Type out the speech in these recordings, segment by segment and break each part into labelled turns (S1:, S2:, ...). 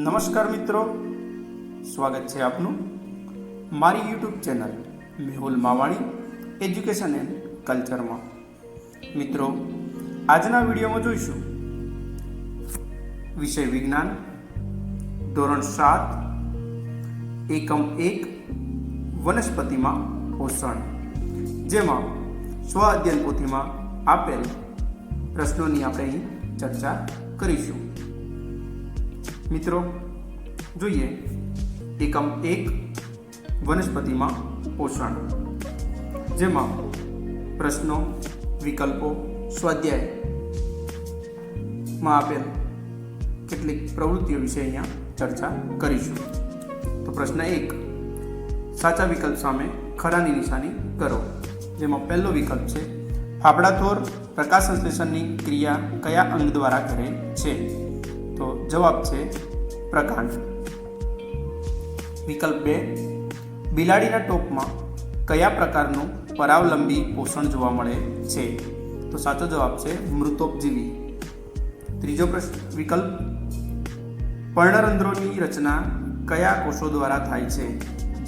S1: નમસ્કાર મિત્રો, સ્વાગત છે આપનું મારી YouTube channel Mehul Mavani education and કલ્ચરમાં. મિત્રો, આજના વિડીયોમાં જોઈશું વિષય વિજ્ઞાન ધોરણ 7 એકમ 1 વનસ્પતિમાં પોષણ, જેમાં સ્વ અધ્યયન પોથીમાં આપેલ પ્રશ્નોની આપણે અહીં ચર્ચા કરીશું. મિત્રો, જોઈએ એકમ 1 વનસ્પતિમાં પોષણ, જેમાં પ્રશ્નો, વિકલ્પો, સ્વાધ્યાયમાં આપેલ કેટલીક પ્રવૃત્તિઓ વિશે અહીંયા ચર્ચા કરીશું. તો પ્રશ્ન 1, સાચા વિકલ્પ સામે ખરાની નિશાની કરો. જેમાં પહેલો વિકલ્પ છે ફાફડાથોર પ્રકાશ સંશ્લેષણની ક્રિયા કયા અંગ દ્વારા કરે છે? તો જવાબ છે પ્રકાંડ. વિકલ્પ 2, બિલાડીના ટોપમાં કયા પ્રકારનું પરાવલંબી પોષણ જોવા મળે છે? તો સાચો જવાબ છે મૃતોપજીવી. ત્રીજો વિકલ્પ, પર્ણરંધ્રોની રચના કયા કોષો દ્વારા થાય છે?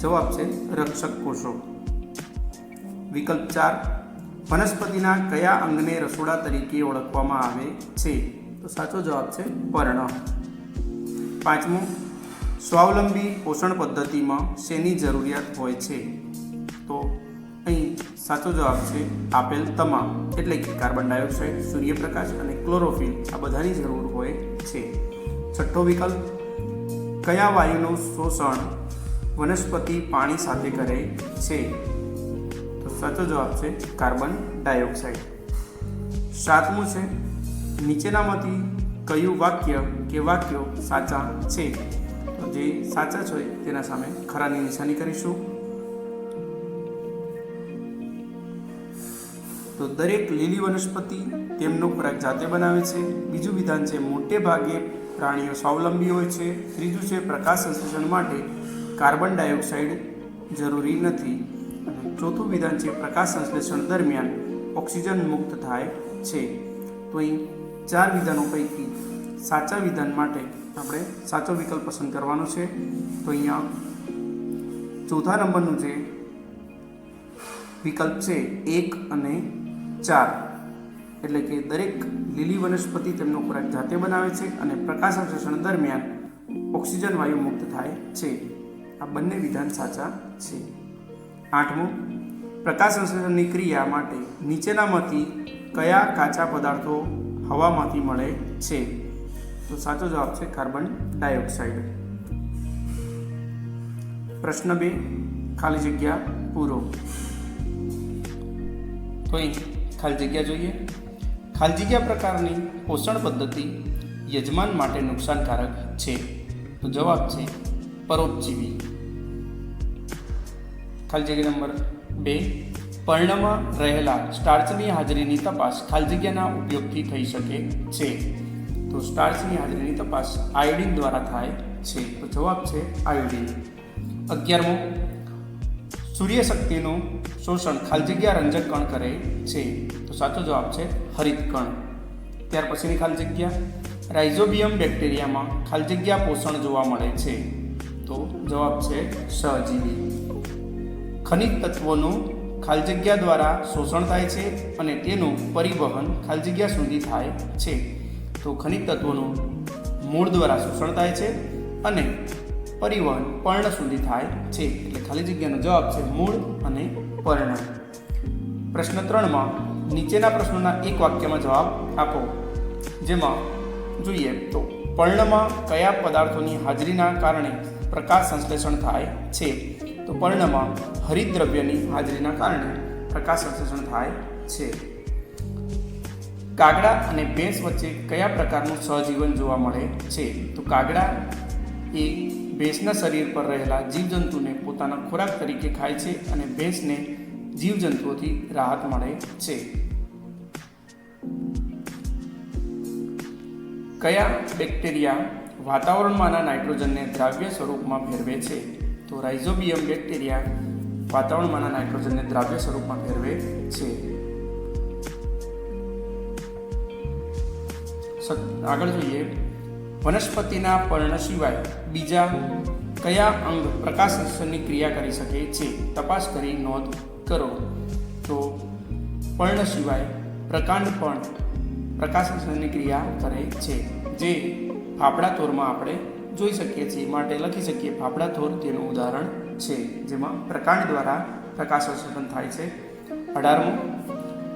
S1: જવાબ છે રક્ષક કોષો. વિકલ્પ 4, વનસ્પતિના કયા અંગને રસોડા તરીકે ઓળખવામાં આવે છે? તો સાચો જવાબ છે પર્ણ. પાંચમું, સ્વાવલંબી પોષણ પદ્ધતિમાં શેની જરૂરિયાત હોય છે? તો અહીં સાચો જવાબ છે આપેલ તમામ, એટલે કે કાર્બન ડાયોક્સાઇડ, સૂર્યપ્રકાશ અને ક્લોરોફિલ, આ બધાની જરૂર હોય છે. છઠ્ઠો વિકલ્પ, કયા વાયુનું શોષણ વનસ્પતિ પાણી સાથે કરે છે? તો સાચો જવાબ છે કાર્બન ડાયોક્સાઇડ. સાતમું છે, નીચેનામાંથી કયું વાક્ય કે વાક્યો સાચા છે? તો જે સાચા છે તેના સામે ખરાની નિશાની કરીશું. તો દરેક લીલી વનસ્પતિ તેમનો ખોરાક જાતે બનાવે છે. બીજું વિધાન છે મોટે ભાગે પ્રાણીઓ સ્વાવલંબી હોય છે. ત્રીજું છે પ્રકાશ સંશ્લેષણ માટે કાર્બન ડાયોક્સાઇડ જરૂરી નથી. અને ચોથું વિધાન છે પ્રકાશ સંશ્લેષણ દરમિયાન ઓક્સિજન મુક્ત થાય છે. તો અહીં 4 વિધાનો પૈકી સાચા વિધાન માટે આપણે સાચો વિકલ્પ પસંદ કરવાનો છે. તો અહીંયા ચોથા નંબરનું જે વિકલ્પ છે 1 અને 4, એટલે કે દરેક લીલી વનસ્પતિ તેમનો ખોરાક જાતે બનાવે છે અને પ્રકાશ સંશ્લેષણ દરમિયાન ઓક્સિજન વાયુ મુક્ત થાય છે. આ બંને વિધાન સાચા છે. 8મું, પ્રકાશ સંશ્લેષણની ક્રિયા માટે નીચેનામાંથી કયા કાચા પદાર્થો હવામાંથી મળે છે? તો સાચો જવાબ છે કાર્બન ડાયોક્સાઇડ. પ્રશ્ન 2, ખાલી જગ્યા પૂરો. તો અહીં ખાલી જગ્યા જોઈએ. ખાલી જગ્યા પ્રકારની પોષણ પદ્ધતિ યજમાન માટે નુકસાનકારક છે? તો જવાબ છે પરોપજીવી. ખાલી જગ્યા નંબર 2, પર્ણમાં રહેલા સ્ટાર્ચની હાજરીની તપાસ ખાલી જગ્યાના ઉપયોગથી થઈ શકે છે? તો સ્ટાર્ચની હાજરીની તપાસ આયોડિન દ્વારા થાય છે. તો જવાબ છે આયોડિન. 11મું, સૂર્યશક્તિનું શોષણ ખાલી જગ્યા રંજક કણ કરે છે? તો સાચો જવાબ છે હરિત કણ. ત્યાર પછીની ખાલી જગ્યા, રાઇઝોબિયમ બેક્ટેરિયામાં ખાલી જગ્યા પોષણ જોવા મળે છે? તો જવાબ છે સહજીવી. ખનિજ તત્વોનું ખાલી જગ્યા દ્વારા શોષણ થાય છે અને તેનું પરિવહન ખાલી જગ્યા સુધી થાય છે? તો ખનિજ તત્વોનું મૂળ દ્વારા શોષણ થાય છે અને પરિવહન પર્ણ સુધી થાય છે. એટલે ખાલી જગ્યાનો જવાબ છે મૂળ અને પર્ણ. પ્રશ્ન 3માં નીચેના પ્રશ્નોના એક વાક્યમાં જવાબ આપો. જેમાં જોઈએ તો પર્ણમાં કયા પદાર્થોની હાજરીના કારણે પ્રકાશ સંશ્લેષણ થાય છે? તો પર્ણમાં હરિતદ્રવ્યની હાજરીના કારણે પ્રકાશ સંશ્લેષણ થાય છે. કાગડા અને ભેંસ વચ્ચે કયા પ્રકારનું સહજીવન જોવા મળે છે? તો કાગડા એ ભેંસના શરીર પર રહેલા જીવજંતુને પોતાના ખોરાક તરીકે ખાય છે અને ભેંસને જીવજંતુઓથી રાહત મળે છે. કયા બેક્ટેરિયા વાતાવરણમાંના નાઇટ્રોજનને દ્રાવ્ય સ્વરૂપમાં ફેરવે છે? તો રાઇઝોબિયમ બેક્ટેરિયા વાતાવરણમાંના નાઇટ્રોજનને દ્રાવ્ય સ્વરૂપમાં ફેરવે છે. આગળ જોઈએ વનસ્પતિના પર્ણ સિવાય બીજા કયા અંગ પ્રકાશસંશ્લેષણની ક્રિયા કરી શકે છે? તપાસ કરી નોંધ કરો. તો પર્ણ સિવાય પ્રકાંડ પણ પ્રકાશસંશ્લેષણની ક્રિયા કરે છે, જે ફાફડા થોરમાં આપણે જોઈ શકીએ છીએ. માટે લખી શકીએ ફાફડા થોર તેનું ઉદાહરણ છે, જેમાં પ્રકાંડ દ્વારા પ્રકાશસંશ્લેષણ થાય છે. 18મું,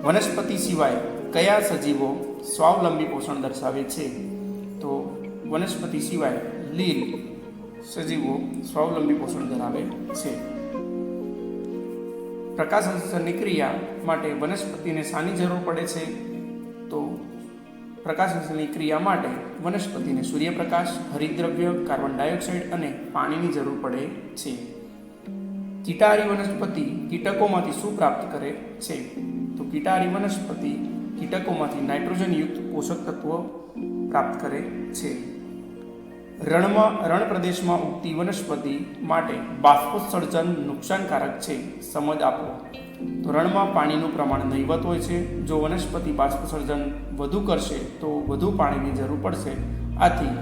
S1: વનસ્પતિ સિવાય કયા સજીવો સ્વાવલંબી પોષણ દર્શાવે છે? તો વનસ્પતિ સિવાય લીલ સજીવો સ્વાવલંબી પોષણ ધરાવે છે. પ્રકાશસંશ્લેષણની ક્રિયા માટે વનસ્પતિને શાની જરૂર પડે છે? તો પ્રકાશસંશ્લેષણની ક્રિયા માટે વનસ્પતિને સૂર્યપ્રકાશ, હરિતદ્રવ્ય, કાર્બન ડાયોક્સાઇડ અને પાણીની જરૂર પડે છે. કીટાહારી વનસ્પતિ કીટકોમાંથી શું પ્રાપ્ત કરે છે? તો કીટાહારી વનસ્પતિ કીટકોમાંથી નાઇટ્રોજનયુક્ત પોષક તત્વો પ્રાપ્ત કરે છે. રણ પ્રદેશમાં ઉગતી વનસ્પતિ માટે બાષ્પોત્સર્જન નુકસાનકારક છે, સમજ આપો. તો રણમાં પાણીનું પ્રમાણ નહિવત હોય છે. જો વનસ્પતિ બાષ્પોત્સર્જન વધુ કરશે તો વધુ પાણીની જરૂર પડશે. આથી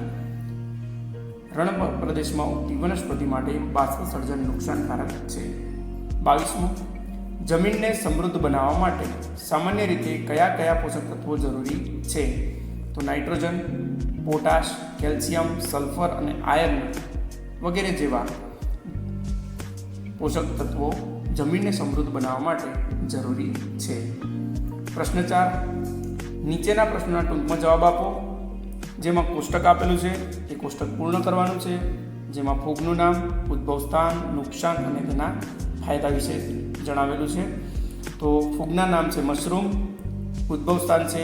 S1: રણ પ્રદેશમાં ઉગતી વનસ્પતિ માટે બાષ્પોત્સર્જન નુકસાનકારક છે. 22મું, જમીનને સમૃદ્ધ બનાવવા માટે સામાન્ય રીતે કયા કયા પોષક તત્વો જરૂરી છે? તો નાઇટ્રોજન, પોટાશ, કેલ્શિયમ, સલ્ફર અને આયર્ન વગેરે જેવા પોષક તત્વો જમીનને સમૃદ્ધ બનાવવા માટે જરૂરી છે. પ્રશ્ન 4, નીચેના પ્રશ્નોના ટૂંકમાં જવાબ આપો. જેમાં કોષ્ટક આપેલું છે એ કોષ્ટક પૂર્ણ કરવાનું છે. જેમાં ફૂગનું નામ, ઉદ્ભવ સ્થાન, નુકસાન અને તેના ફાયદા વિશે જણાવેલું છે. તો ફૂગના નામ છે મશરૂમ, ઉદ્ભવ સ્થાન છે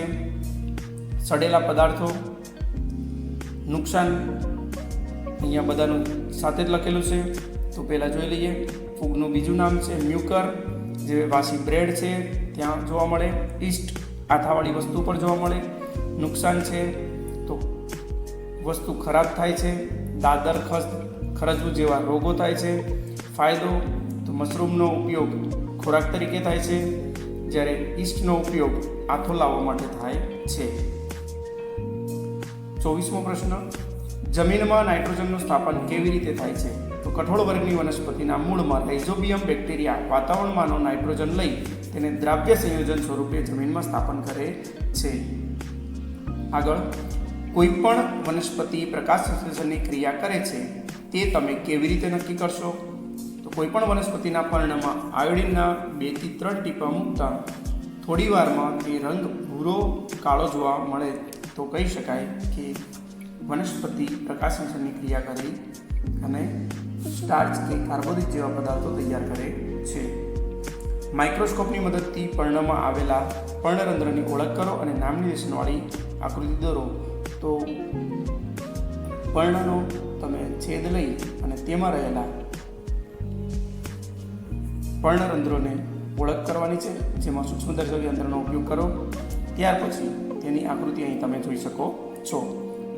S1: સડેલા પદાર્થો, નુકસાન અહીંયા બધાનું સાથે જ લખેલું છે. તો પહેલાં જોઈ લઈએ. ફૂગનું બીજું નામ છે મ્યુકર, જે વાસી બ્રેડ છે ત્યાં જોવા મળે. ઈસ્ટ, આથાવાળી વસ્તુ પર જોવા મળે. નુકસાન છે તો વસ્તુ ખરાબ થાય છે, દાદર ખરજવું જેવા રોગો થાય છે. ફાયદો, તો મશરૂમનો ઉપયોગ ખોરાક તરીકે થાય છે, જ્યારે ઈસ્ટનો ઉપયોગ આથો લાવવા માટે થાય છે. 24મો પ્રશ્ન, જમીનમાં નાઇટ્રોજનનું સ્થાપન કેવી રીતે થાય છે? તો કઠોળ વર્ગની વનસ્પતિના મૂળમાં રાઇઝોબિયમ બેક્ટેરિયા વાતાવરણમાંનો નાઇટ્રોજન લઈ તેને દ્રાવ્ય સંયોજન સ્વરૂપે જમીનમાં સ્થાપન કરે છે. આગળ, કોઈપણ વનસ્પતિ પ્રકાશસંશ્લેષણની ક્રિયા કરે છે તે તમે કેવી રીતે નક્કી કરશો? તો કોઈપણ વનસ્પતિના પર્ણમાં આયોડિનના 2 થી 3 ટીપા મૂકતા થોડી વારમાં તે રંગ ભૂરો કાળો જોવા મળે તો કહી શકાય કે વનસ્પતિ પ્રકાશસંશ્લેષણની ક્રિયા કરી અને સ્ટાર્ચ કે કાર્બોદિત જેવા પદાર્થો તૈયાર કરે છે. માઇક્રોસ્કોપની મદદથી પર્ણમાં આવેલા પર્ણરંધ્રની ઓળખ કરો અને નામ નિર્દેશનવાળી આકૃતિ દોરો. તો પર્ણનો તમે છેદ લઈ અને તેમાં રહેલા પર્ણરંધ્રોને ઓળખ કરવાની છે, જેમાં સૂક્ષ્મદર્શક યંત્રનો ઉપયોગ કરો. ત્યાર પછી તેની આકૃતિ અહીં તમે જોઈ શકો છો,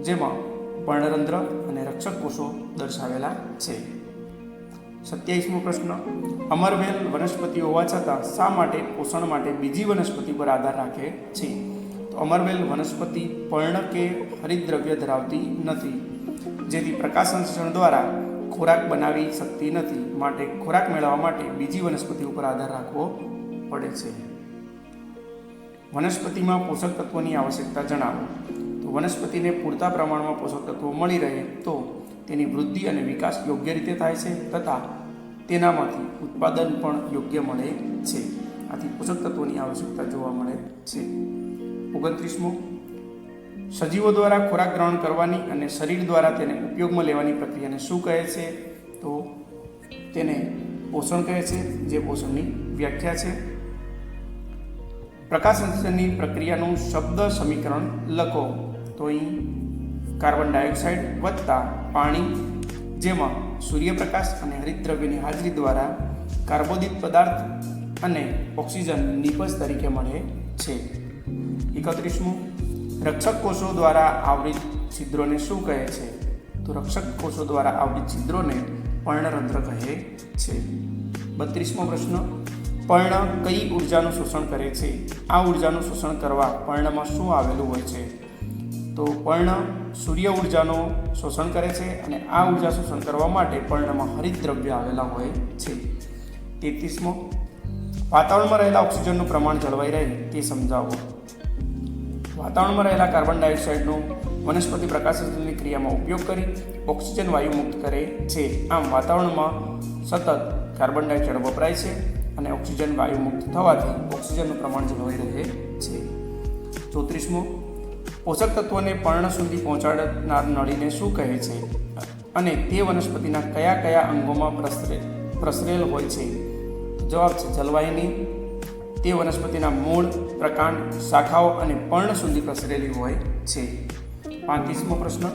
S1: જેમાં પર્ણરંધ્ર અને રક્ષક કોષો દર્શાવેલા છે. 27મો પ્રશ્ન, અમરવેલ વનસ્પતિ હોવા છતાં શા માટે પોષણ માટે બીજી વનસ્પતિ પર આધાર રાખે છે? તો અમરવેલ વનસ્પતિ પર્ણ કે હરિતદ્રવ્ય ધરાવતી નથી, જેથી પ્રકાશસંશ્લેષણ દ્વારા ખોરાક બનાવી શકતી નથી. માટે ખોરાક મેળવવા માટે બીજી વનસ્પતિ ઉપર આધાર રાખવો પડે છે. વનસ્પતિમાં પોષક તત્વોની આવશ્યકતા જણાવો. તો વનસ્પતિને પૂરતા પ્રમાણમાં પોષક તત્વો મળી રહે તો તેની વૃદ્ધિ અને વિકાસ યોગ્ય રીતે થાય છે તથા તેનામાંથી ઉત્પાદન પણ યોગ્ય મળે છે. આથી પોષક તત્વોની આવશ્યકતા જોવા મળે છે. 29મો, સજીવો દ્વારા ખોરાક ગ્રહણ કરવાની અને શરીર દ્વારા તેને ઉપયોગમાં લેવાની પ્રક્રિયાને શું કહે છે? તો તેને પોષણ કહે છે, જે પોષણની વ્યાખ્યા છે. પ્રકાશસંશ્લેષણની પ્રક્રિયાનું શબ્દ સમીકરણ લખો. તો અહીં કાર્બન ડાયોક્સાઇડ વત્તા પાણી, જેમાં સૂર્યપ્રકાશ અને હરિતદ્રવ્યની હાજરી દ્વારા કાર્બોદિત પદાર્થ અને ઓક્સિજન નિપજ તરીકે મળે છે. 31મું, રક્ષક કોષો દ્વારા આવૃત છિદ્રોને શું કહે છે? તો રક્ષક કોષો દ્વારા આવૃત છિદ્રોને પર્ણરંધ્ર કહે છે. 32મો પ્રશ્ન, પર્ણ કઈ ઉર્જાનું શોષણ કરે છે? આ ઉર્જાનું શોષણ કરવા પર્ણમાં શું આવેલું હોય છે? તો પર્ણ સૂર્ય ઉર્જાનો શોષણ કરે છે અને આ ઉર્જા શોષણ કરવા માટે પર્ણમાં હરિતદ્રવ્ય આવેલા હોય છે. 33મો, વાતાવરણમાં રહેલા ઓક્સિજનનું પ્રમાણ જળવાઈ રહે તે સમજાવો. વાતાવરણમાં રહેલા કાર્બન ડાયોક્સાઇડનો વનસ્પતિ પ્રકાશસંશ્લેષણની ક્રિયામાં ઉપયોગ કરી ઓક્સિજન વાયુ મુક્ત કરે છે. આમ વાતાવરણમાં સતત કાર્બન ડાયોક્સાઇડ વપરાય છે અને ઓક્સિજન વાયુ મુક્ત થવાથી ઓક્સિજનનું પ્રમાણ જળવાઈ રહે છે. 34મો, પોષક તત્વોને પર્ણ સુધી પહોંચાડનાર નળીને શું કહે છે અને તે વનસ્પતિના કયા કયા અંગોમાં પ્રસરેલ હોય છે? જવાબ છે જલવાહિની. તે વનસ્પતિના મૂળ, પ્રકાંડ, શાખાઓ અને પર્ણ સુધી પ્રસરેલી હોય છે. 35મો પ્રશ્ન,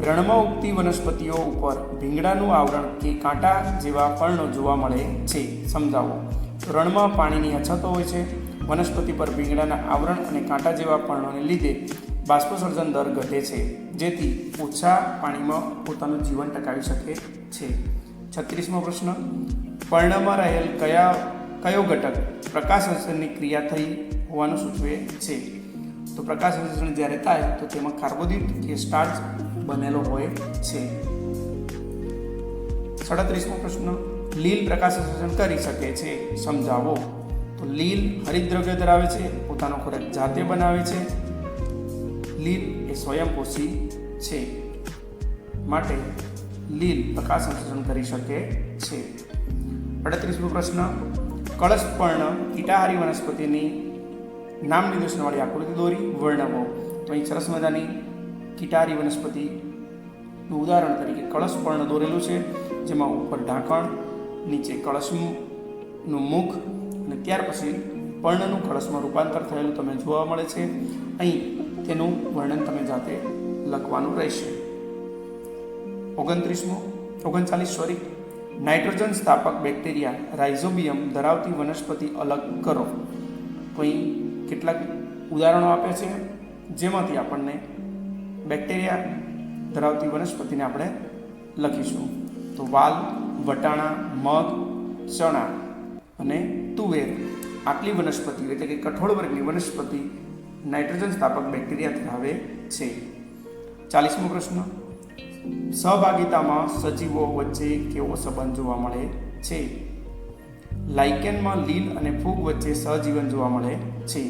S1: રણમાં ઉગતી વનસ્પતિઓ ઉપર ભીંગડાનું આવરણ કે કાંટા જેવા પર્ણો જોવા મળે છે. સમજાવો. રણમાં પાણીની અછત હોય છે. વનસ્પતિ પર ભીંગડાના આવરણ અને કાંટા જેવા પર્ણોને લીધે બાષ્પસર્જન દર ઘટે છે, જેથી ઓછા પાણીમાં પોતાનું જીવન ટકાવી શકે છે. 36મો પ્રશ્ન, પર્ણમાં રહેલ કયો ઘટક પ્રકાશસંશ્લેષણની ક્રિયા થઈ હોવાનું સૂચવે છે? તો પ્રકાશસંશ્લેષણ જ્યારે થાય તો તેમાં કાર્બોદિત કે સ્ટાર્ચ બનેલો હોય છે. 37મો પ્રશ્ન, લીલ પ્રકાશસંશ્લેષણ કરી શકે છે. સમજાવો. તો લીલ હરિતદ્રવ્ય ધરાવે છે, પોતાનો ખોરાક જાતે બનાવે છે. લીલ એ સ્વયંપોષી છે, માટે લીલ પ્રકાશસંશ્લેષણ કરી શકે છે. 38મો પ્રશ્ન, કળશપર્ણ કીટાહારી વનસ્પતિની નામ નિર્દેશનવાળી આકૃતિ દોરી વર્ણવો. તો અહીં સરસ મજાની કીટાહારી વનસ્પતિનું ઉદાહરણ તરીકે કળશપર્ણ દોરેલું છે, જેમાં ઉપર ઢાંકણ, નીચે કળશનું મુખ અને ત્યાર પછી પર્ણનું કળશમાં રૂપાંતર થયેલું તમે જોવા મળે છે. અહીં તેનું વર્ણન તમે જાતે લખવાનું રહેશે. 39 નાઇટ્રોજન સ્થાપક બેક્ટેરિયા રાઇઝોબિયમ ધરાવતી વનસ્પતિ અલગ કરો. તો અહીં કેટલાક ઉદાહરણો આપ્યા છે, જેમાંથી આપણને બેક્ટેરિયા ધરાવતી વનસ્પતિને આપણે લખીશું. તો વાલ, વટાણા, મગ, ચણા અને તુવેર આટલી વનસ્પતિ એટલે કે કઠોળ વર્ગની વનસ્પતિ નાઇટ્રોજન સ્થાપક બેક્ટેરિયા ધરાવે છે. 40મો પ્રશ્ન, સહભાગિતામાં સજીવો વચ્ચે કેવો સંબંધ જોવા મળે છે? લાઇકેનમાં લીલ અને ફૂગ વચ્ચે સહજીવન જોવા મળે છે.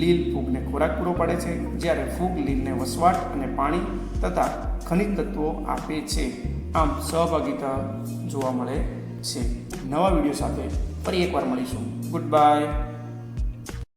S1: લીલ ફૂગને ખોરાક પૂરો પાડે છે, જ્યારે ફૂગ લીલને વસવાટ અને પાણી તથા ખનિજ તત્વો આપે છે. આમ સહભાગિતા જોવા મળે છે. નવા વિડીયો સાથે ફરી એકવાર મળીશું. Good bye.